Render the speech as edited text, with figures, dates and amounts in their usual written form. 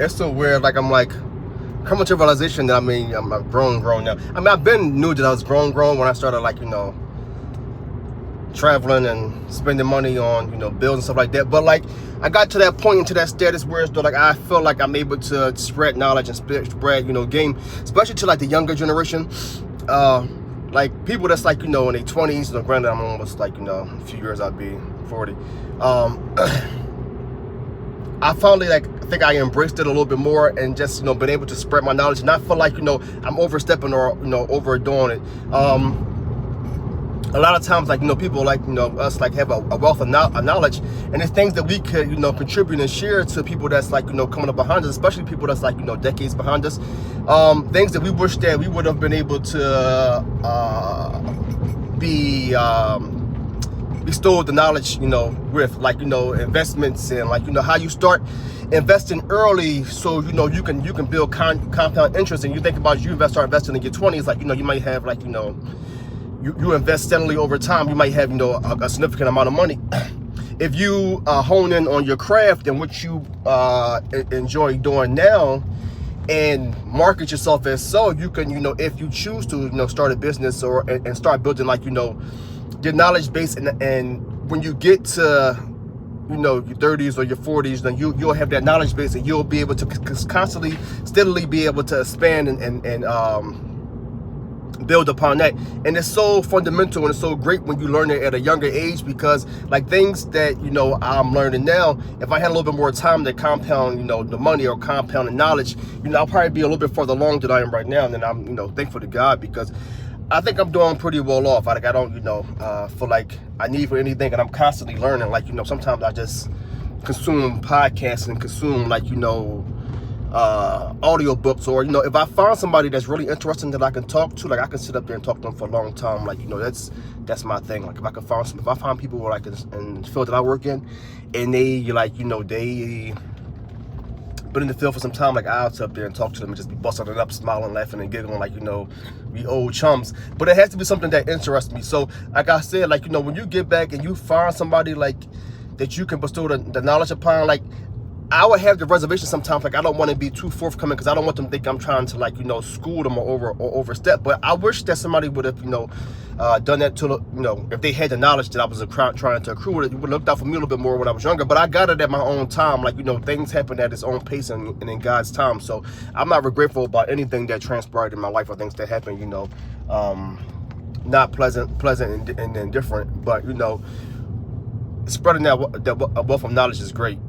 it's so weird. Like I'm like coming to a realization that I'm grown now. I mean, I've been knew that I was grown when I started like traveling and spending money on bills and stuff like that. But like I got to that point into that status where it's like I feel like I'm able to spread knowledge and spread game, especially to like the younger generation. Like people that's like in their 20s. Granted, I'm almost like a few years I'll be 40. I finally I think I embraced it a little bit more and just been able to spread my knowledge and not feel like I'm overstepping or overdoing it. A lot of times like people like us like have a wealth of knowledge, and it's things that we could contribute and share to people that's like coming up behind us, especially people that's like decades behind us. Things that we wish that we would have been able to be bestowed the knowledge with like investments and like how you start investing early, so you can build compound interest. And you think about you start investing in your 20s, like you might have like you invest steadily over time, you might have a significant amount of money. If you hone in on your craft and what you enjoy doing now and market yourself as so, you can if you choose to start a business or and start building like your knowledge base, and when you get to your 30s or your 40s, then you'll have that knowledge base and you'll be able to constantly steadily be able to expand and build upon that. And it's so fundamental and it's so great when you learn it at a younger age, because like things that I'm learning now, if I had a little bit more time to compound the money or compound the knowledge, I'll probably be a little bit further along than I am right now. And then I'm thankful to God, because I think I'm doing pretty well off. I don't feel like I need for anything, and I'm constantly learning. Like sometimes I just consume podcasts and consume like audio books, or if I find somebody that's really interesting that I can talk to, like I can sit up there and talk to them for a long time. Like that's my thing. Like if I find people where like in the field that I work in, and they they been in the field for some time, like I'll sit up there and talk to them and just be busting it up, smiling, laughing and giggling like we old chums. But it has to be something that interests me. So like I said, like when you get back and you find somebody like that you can bestow the knowledge upon, like I would have the reservation sometimes. Like I don't want to be too forthcoming, because I don't want them to think I'm trying to like school them or overstep. But I wish that somebody would have done that to if they had the knowledge that I was trying to accrue. It would have looked out for me a little bit more when I was younger. But I got it at my own time. Like things happen at its own pace and in God's time. So I'm not regretful about anything that transpired in my life or things that happened. Not pleasant and indifferent. But spreading that wealth of knowledge is great.